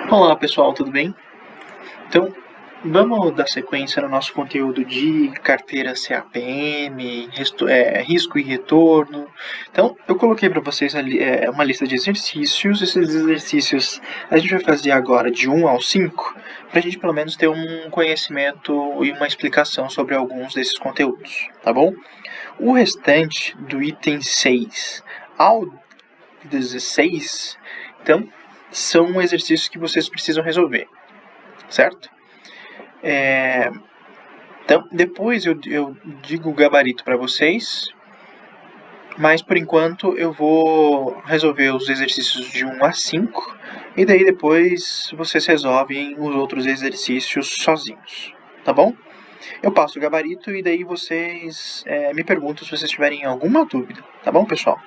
Olá pessoal, tudo bem? Então, vamos dar sequência no nosso conteúdo de carteira CAPM, risco e retorno. Então, eu coloquei para vocês ali, uma lista de exercícios. Esses exercícios a gente vai fazer agora de 1 ao 5, para a gente pelo menos ter um conhecimento e uma explicação sobre alguns desses conteúdos, tá bom? O restante do item 6 ao 16, então, são exercícios que vocês precisam resolver, certo? Então, depois eu digo o gabarito para vocês, mas por enquanto eu vou resolver os exercícios de 1 a 5, e daí depois vocês resolvem os outros exercícios sozinhos, tá bom? Eu passo o gabarito e daí vocês me perguntam se vocês tiverem alguma dúvida, tá bom, pessoal?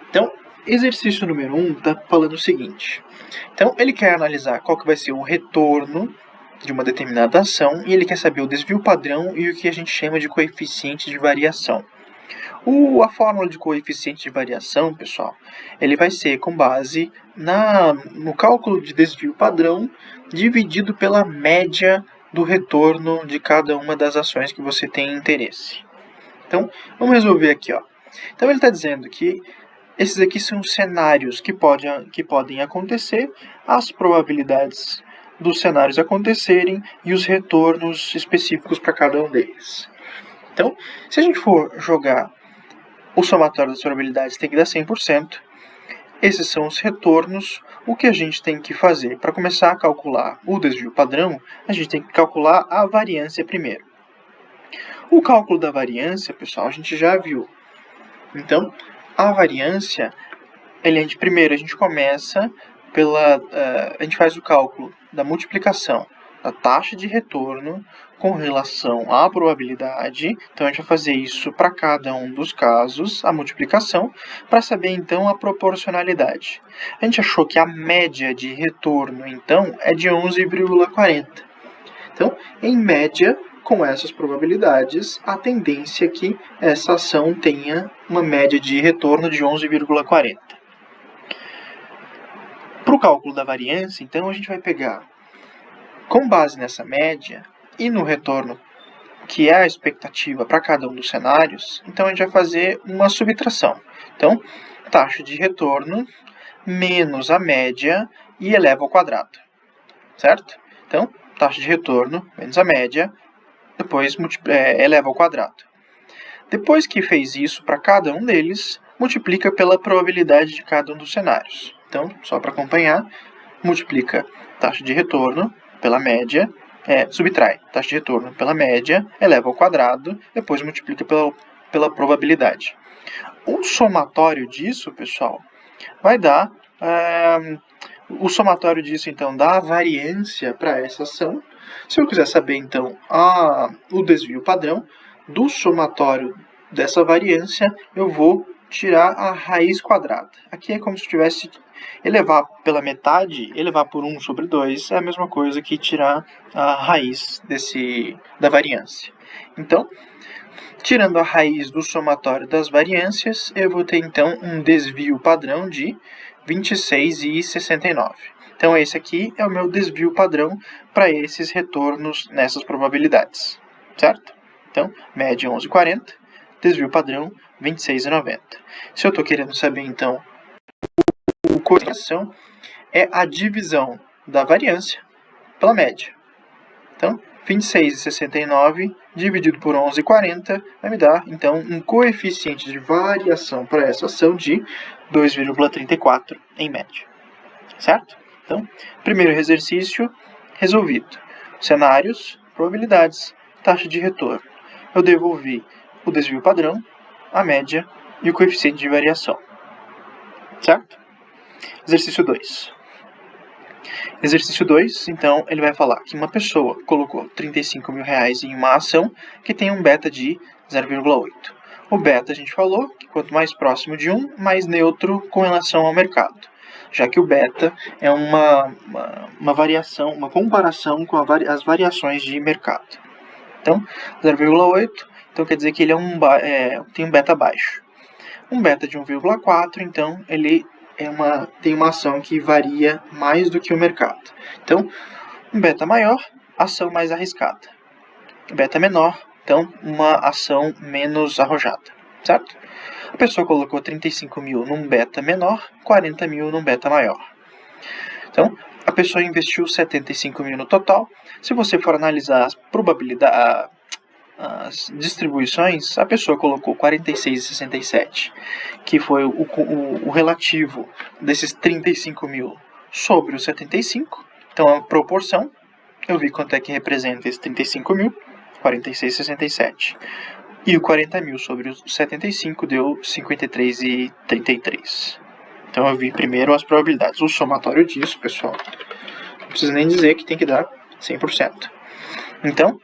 Então, exercício número 1 está falando o seguinte. Então, ele quer analisar qual que vai ser o retorno de uma determinada ação e ele quer saber o desvio padrão e o que a gente chama de coeficiente de variação. A fórmula de coeficiente de variação, pessoal, ele vai ser com base no cálculo de desvio padrão dividido pela média do retorno de cada uma das ações que você tem interesse. Então, vamos resolver aqui, ó. Então, ele está dizendo que esses aqui são cenários que podem acontecer, as probabilidades dos cenários acontecerem e os retornos específicos para cada um deles. Então, se a gente for jogar o somatório das probabilidades, tem que dar 100%. Esses são os retornos. O que a gente tem que fazer? Para começar a calcular o desvio padrão, a gente tem que calcular a variância primeiro. O cálculo da variância, pessoal, a gente já viu. Então, a variância, primeiro a gente começa a gente faz o cálculo da multiplicação da taxa de retorno com relação à probabilidade. Então, a gente vai fazer isso para cada um dos casos, a multiplicação, para saber, então, a proporcionalidade. A gente achou que a média de retorno, então, é de 11,40. Então, em média, com essas probabilidades, a tendência é que essa ação tenha uma média de retorno de 11,40. Para o cálculo da variância, então, a gente vai pegar, com base nessa média e no retorno, que é a expectativa para cada um dos cenários, então a gente vai fazer uma subtração. Então, taxa de retorno menos a média e eleva ao quadrado, certo? Então, taxa de retorno menos a média, depois eleva ao quadrado. Depois que fez isso para cada um deles, multiplica pela probabilidade de cada um dos cenários. Então, só para acompanhar, multiplica taxa de retorno pela média, subtrai taxa de retorno pela média, eleva ao quadrado, depois multiplica pela probabilidade. O somatório disso, pessoal, vai dar... o somatório disso, então, dá a variância para essa ação. Se eu quiser saber, então, o desvio padrão do somatório dessa variância, eu vou tirar a raiz quadrada. Aqui é como se eu tivesse elevar pela metade, elevar por 1 sobre 2, é a mesma coisa que tirar a raiz da variância. Então, tirando a raiz do somatório das variâncias, eu vou ter, então, um desvio padrão de 26,69. Então, esse aqui é o meu desvio padrão para esses retornos nessas probabilidades, certo? Então, média 11,40, desvio padrão 26,90. Se eu estou querendo saber, então, o correlação é a divisão da variância pela média. Então, 26,69 dividido por 11,40 vai me dar, então, um coeficiente de variação para essa ação de 2,34 em média, certo? Então, primeiro exercício resolvido. Cenários, probabilidades, taxa de retorno. Eu devolvi o desvio padrão, a média e o coeficiente de variação, certo? Exercício 2. Exercício 2, então, ele vai falar que uma pessoa colocou R$35 mil em uma ação que tem um beta de 0,8. O beta, a gente falou, que quanto mais próximo de 1, mais neutro com relação ao mercado, já que o beta é uma variação, uma comparação com as variações de mercado. Então, 0,8, então quer dizer que ele tem um beta baixo. Um beta de 1,4, então, ele tem uma ação que varia mais do que o mercado. Então, um beta maior, ação mais arriscada. Beta menor, então, uma ação menos arrojada, certo? A pessoa colocou 35 mil num beta menor, 40 mil num beta maior. Então, a pessoa investiu 75 mil no total. Se você for analisar as probabilidades, as distribuições, a pessoa colocou 46,67, que foi o relativo desses 35 mil sobre os 75. Então, a proporção, eu vi quanto é que representa esses 35 mil, 46,67. E o 40 mil sobre os 75 deu 53,33. Então eu vi primeiro as probabilidades. O somatório disso, pessoal, não precisa nem dizer que tem que dar 100%. Então,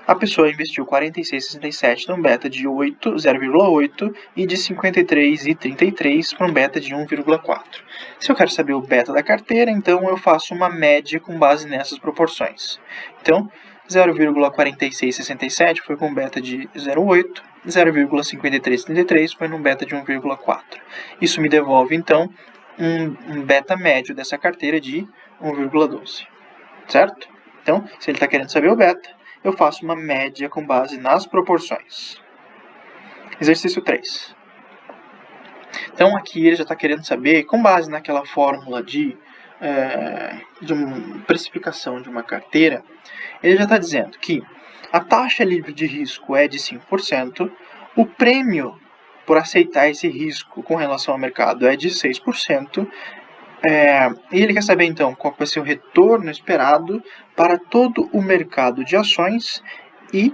a pessoa investiu 46,67 num beta de 0,8 e de 53,33 para um beta de 1,4. Se eu quero saber o beta da carteira, então eu faço uma média com base nessas proporções. Então, 0,4667 foi com beta de 0,8, 0,5333 foi num beta de 1,4. Isso me devolve, então, um beta médio dessa carteira de 1,12, certo? Então, se ele está querendo saber o beta, eu faço uma média com base nas proporções. Exercício 3. Então, aqui ele já está querendo saber, com base naquela fórmula de uma precificação de uma carteira, ele já está dizendo que a taxa livre de risco é de 5%, o prêmio por aceitar esse risco com relação ao mercado é de 6%, e ele quer saber então qual vai ser o retorno esperado para todo o mercado de ações e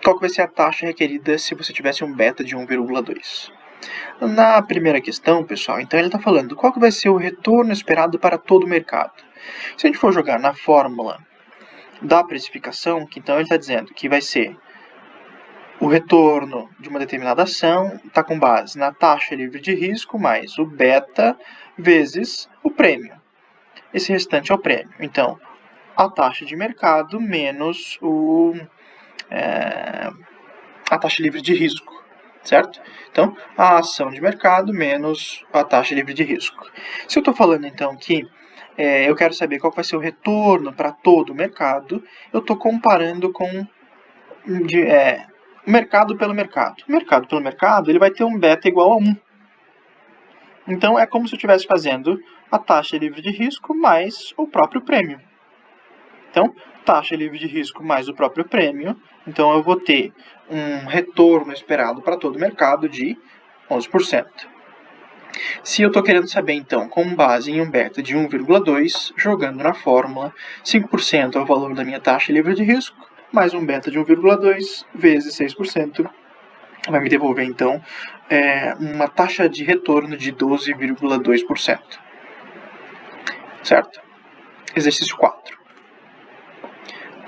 qual vai ser a taxa requerida se você tivesse um beta de 1,2. Na primeira questão, pessoal, então ele está falando qual que vai ser o retorno esperado para todo o mercado. Se a gente for jogar na fórmula da precificação, que então ele está dizendo que vai ser o retorno de uma determinada ação, está com base na taxa livre de risco mais o beta vezes o prêmio. Esse restante é o prêmio. Então, a taxa de mercado menos a taxa livre de risco. Certo? Então, a ação de mercado menos a taxa livre de risco. Se eu estou falando, então, que eu quero saber qual vai ser o retorno para todo o mercado, eu estou comparando com o mercado pelo mercado. O mercado pelo mercado, ele vai ter um beta igual a 1. Então, é como se eu estivesse fazendo a taxa livre de risco mais o próprio prêmio. Então, taxa livre de risco mais o próprio prêmio. Então, eu vou ter um retorno esperado para todo o mercado de 11%. Se eu estou querendo saber, então, com base em um beta de 1,2, jogando na fórmula, 5% é o valor da minha taxa livre de risco, mais um beta de 1,2 vezes 6%, vai me devolver, então, uma taxa de retorno de 12,2%. Certo? Exercício 4.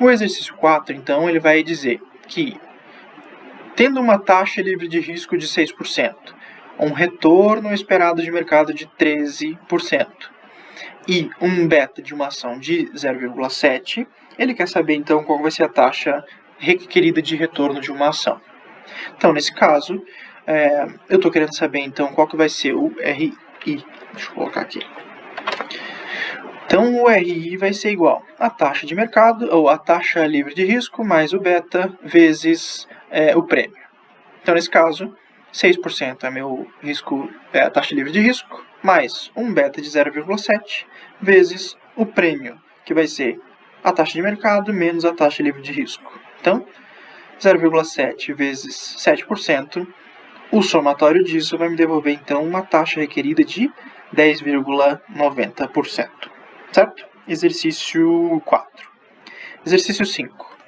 O exercício 4, então, ele vai dizer que, tendo uma taxa livre de risco de 6%, um retorno esperado de mercado de 13% e um beta de uma ação de 0,7, ele quer saber, então, qual vai ser a taxa requerida de retorno de uma ação. Então, nesse caso, eu estou querendo saber, então, qual que vai ser o RI. Deixa eu colocar aqui. Então, o RI vai ser igual a taxa de mercado, ou a taxa livre de risco, mais o beta, vezes o prêmio. Então, nesse caso, 6% é meu risco, a taxa livre de risco, mais um beta de 0,7, vezes o prêmio, que vai ser a taxa de mercado, menos a taxa livre de risco. Então, 0,7 vezes 7%, o somatório disso vai me devolver, então, uma taxa requerida de 10,90%. Certo? Exercício 4. Exercício 5.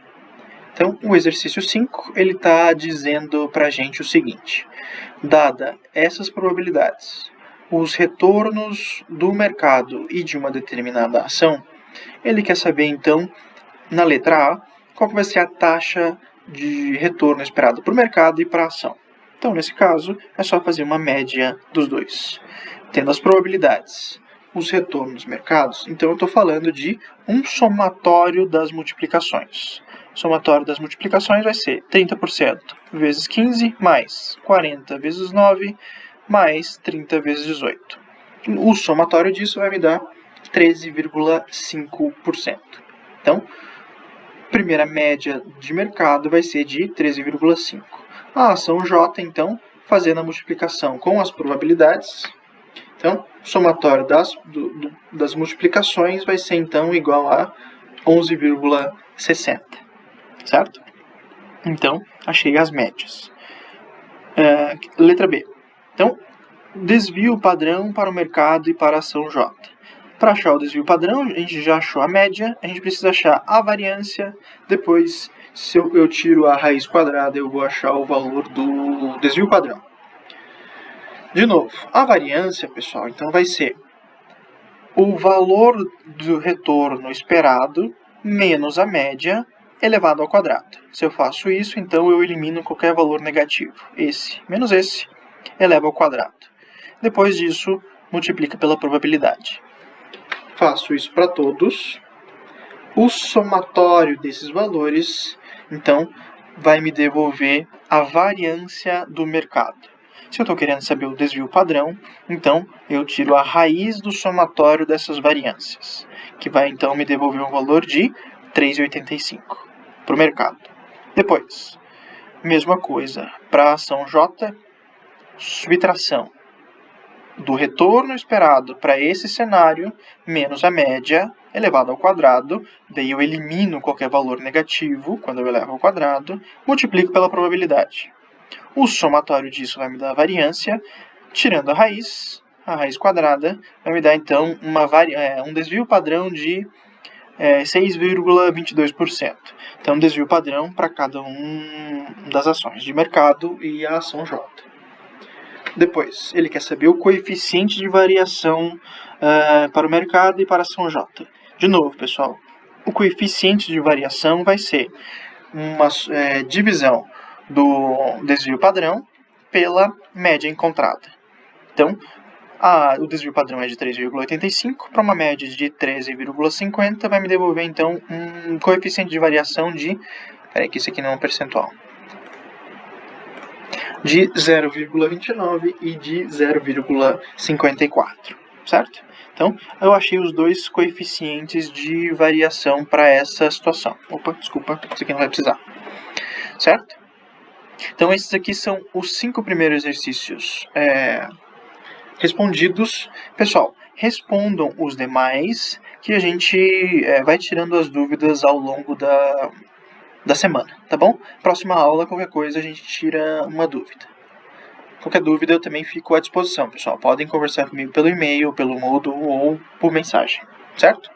Então, o exercício 5, ele está dizendo para a gente o seguinte. Dada essas probabilidades, os retornos do mercado e de uma determinada ação, ele quer saber, então, na letra A, qual vai ser a taxa de retorno esperada para o mercado e para a ação. Então, nesse caso, é só fazer uma média dos dois. Tendo as probabilidades, os retornos dos mercados, então eu estou falando de um somatório das multiplicações. O somatório das multiplicações vai ser 30% vezes 15, mais 40 vezes 9, mais 30 vezes 18. O somatório disso vai me dar 13,5%. Então, primeira média de mercado vai ser de 13,5. A ação J, então, fazendo a multiplicação com as probabilidades. Então, o somatório das multiplicações vai ser, então, igual a 11,60. Certo? Então, achei as médias. Letra B. Então, desvio padrão para o mercado e para a ação J. Para achar o desvio padrão, a gente já achou a média, a gente precisa achar a variância, depois, se eu tiro a raiz quadrada, eu vou achar o valor do desvio padrão. De novo, a variância, pessoal, então vai ser o valor do retorno esperado menos a média elevado ao quadrado. Se eu faço isso, então eu elimino qualquer valor negativo. Esse menos esse eleva ao quadrado. Depois disso, multiplica pela probabilidade. Faço isso para todos. O somatório desses valores, então, vai me devolver a variância do mercado. Se eu estou querendo saber o desvio padrão, então eu tiro a raiz do somatório dessas variâncias, que vai então me devolver um valor de 3,85 para o mercado. Depois, mesma coisa para a ação J, subtração do retorno esperado para esse cenário menos a média elevado ao quadrado, daí eu elimino qualquer valor negativo quando eu elevo ao quadrado, multiplico pela probabilidade. O somatório disso vai me dar a variância, tirando a raiz quadrada, vai me dar então um desvio padrão de 6,22%. Então, desvio padrão para cada uma das ações de mercado e a ação J. Depois, ele quer saber o coeficiente de variação para o mercado e para a ação J. De novo, pessoal, o coeficiente de variação vai ser uma divisão do desvio padrão pela média encontrada. Então, o desvio padrão é de 3,85 para uma média de 13,50, vai me devolver então um coeficiente de variação de, que isso aqui não é um percentual, de 0,29 e de 0,54, certo? Então, eu achei os dois coeficientes de variação para essa situação. Opa, desculpa, isso aqui não vai precisar, certo? Então, esses aqui são os 5 primeiros exercícios respondidos. Pessoal, respondam os demais, que a gente vai tirando as dúvidas ao longo da semana, tá bom? Próxima aula, qualquer coisa, a gente tira uma dúvida. Qualquer dúvida eu também fico à disposição, pessoal. Podem conversar comigo pelo e-mail, pelo Moodle ou por mensagem, certo?